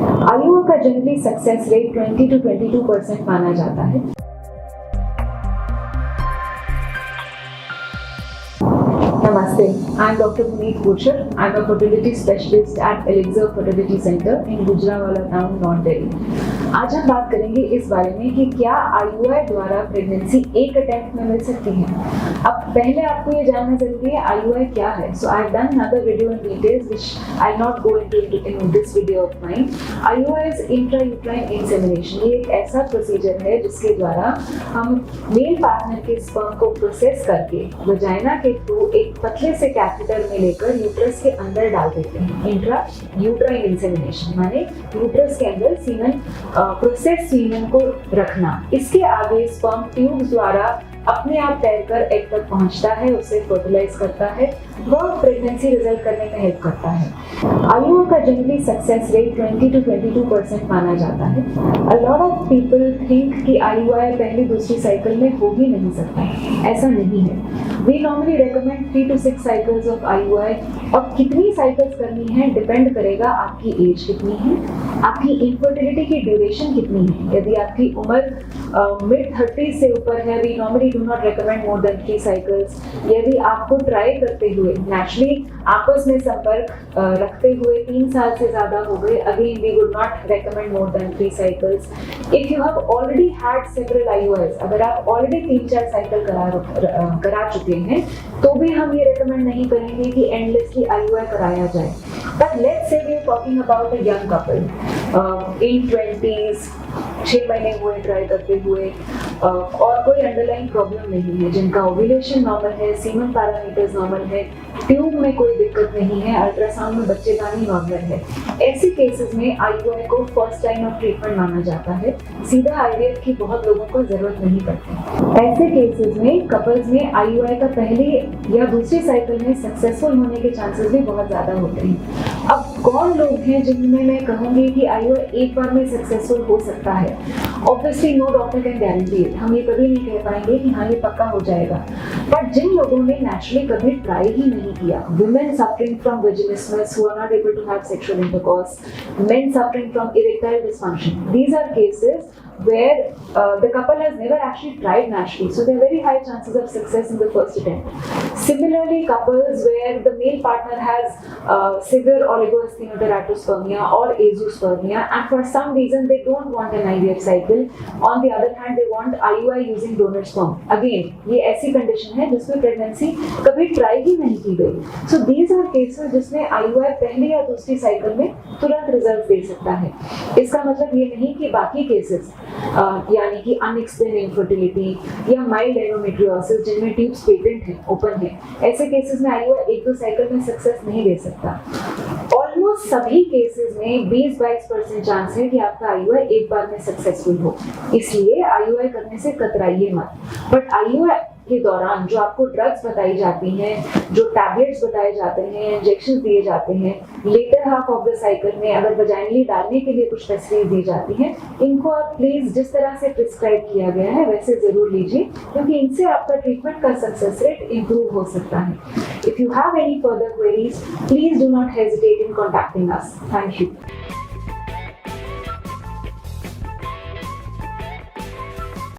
IUI का generally success rate 20 to 22% माना जाता है। Namaste, I am Dr. Puneet Gurshar. I am a fertility specialist at Elixir Fertility Center in Gujranwala Town, North Delhi. आज हम बात करेंगे इस बारे में कि क्या आईयूआई द्वारा प्रेगनेंसी एक अटेम्प्ट में मिल सकती है। अब पहले आपको ये जानना जरूरी है आईयूआई क्या है। So I have done another video in details which I will not go into in this video of mine. IUI is intrauterine insemination. ये एक ऐसा प्रोसीजर है जिसके द्वारा हम मेल पार्टनर के स्पर्म को प्रोसेस करके वजाइना के थ्रू एक पतले से कैथेटर में लेकर यूट्रस के अंदर डाल देते हैं। इंट्रा यूट्राइन इंसेमिनेशन माने यूट्रस के अंदर सीमेन प्रोसेस सीमेन को रखना। इसके आगे स्पर्म ट्यूब्स द्वारा अपने आप तैरकर एग तक पहुंचता है, उसे फर्टिलाइज करता है, वह प्रेगनेंसी रिजल्ट करने में हेल्प करता है। आईयूआई का जनरली सक्सेस रेट 20 to 22% माना जाता है। A lot of people think कि आईयूआई पहली दूसरी साइकिल में हो ही नहीं सकता है। ऐसा नहीं है। We normally recommend 3 to 6 cycles of IUI। और कितनी साइकिल्स करनी है डिपेंड करेगा आपकी एज कितनी है, आपकी इनफर्टिलिटी की ड्यूरेशन कितनी है। यदि आपकी उम्र मिड 30 से ऊपर है, we normally do not recommend more than 3 cycles। यदि आपको ट्राई करते हुए नेचुरली आपस में संपर्क रखते हुए 3 साल से ज्यादा हो गए, again we would not recommend more than 3 cycles। If you have already had several IUIs, अगर आप ऑलरेडी 3-4 साइकिल करा चुके हैं तो भी हम ये रेकमेंड नहीं करेंगे कि एंडलेसली आईयूआई कराया जाए। But let's say we are talking about a young couple in 20s, 6 महीने हुए ट्राई करते हुए और कोई अंडरलाइन प्रॉब्लम नहीं है, जिनका ओव्यूलेशन नॉर्मल है, सीमन पैरामीटर्स नॉर्मल है, ट्यूब में कोई दिक्कत नहीं है, अल्ट्रासाउंड में बच्चेदानी नॉर्मल है। ऐसे केसेस में आईयूआई को फर्स्ट लाइन ऑफ ट्रीटमेंट माना जाता है। सीधा आईवीएफ की बहुत लोगों को जरूरत नहीं पड़ती। ऐसे केसेस में कपल्स में आईयूआई का पहली या दूसरी साइकिल में सक्सेसफुल होने के चांसेस भी बहुत ज्यादा होते हैं। अब कौन लोग हैं जिनमें मैं कहूंगी कि आईयूआई एक बार में सक्सेसफुल हो सकता है। Obviously no doctor can guarantee it. हम ये कभी नहीं कह पाएंगे कि हाँ ये पक्का हो जाएगा। बट जिन लोगों ने नेचुरली कभी ट्राई ही नहीं किया, women suffering from vaginismus who are not able to have sexual intercourse, men suffering from erectile dysfunction, these are cases where the couple has never actually tried naturally, so there are very high chances of success in the first attempt. Similarly, couples where the male partner has severe oligoasthenoteratospermia or azoospermia, and for some reason they don't want an IVF cycle. On the other hand, they want IUI using donor sperm. Again, ये ऐसी condition है जिसमें pregnancy कभी try ही नहीं की गई। So these are cases जिसमें IUI पहली या दूसरी साइकिल में तुरंत रिजल्ट दे सकता है। इसका मतलब ये नहीं कि बाकी केसेस यानी कि अनएक्सप्लेन इनफर्टिलिटी या माइल्ड एंडोमेट्रियोसिस जिनमें ट्यूब्स पेटेंट है, ओपन है, ऐसे केसेस में आईयूआई 1-2 साइकिल में सक्सेस नहीं दे सकता। ऑलमोस्ट सभी केसेस में 20-22% चांस है कि आपका आईयूआई एक बार में सक्सेसफुल हो। इसलिए आईयूआई करने से कतराइए मत। बट आईयूआई के दौरान जो आपको ड्रग्स बताई जाती हैं, जो टैबलेट्स बताए जाते हैं, इंजेक्शन दिए जाते हैं, later half of the cycle में अगर वजाइनली डालने के लिए कुछ फैसिलिटीज दी जाती हैं, इनको आप प्लीज जिस तरह से प्रिस्क्राइब किया गया है वैसे जरूर लीजिए, क्योंकि इनसे आपका ट्रीटमेंट का सक्सेस रेट इंप्रूव हो सकता है। If you have any further queries, please do not hesitate in contacting us. Thank you.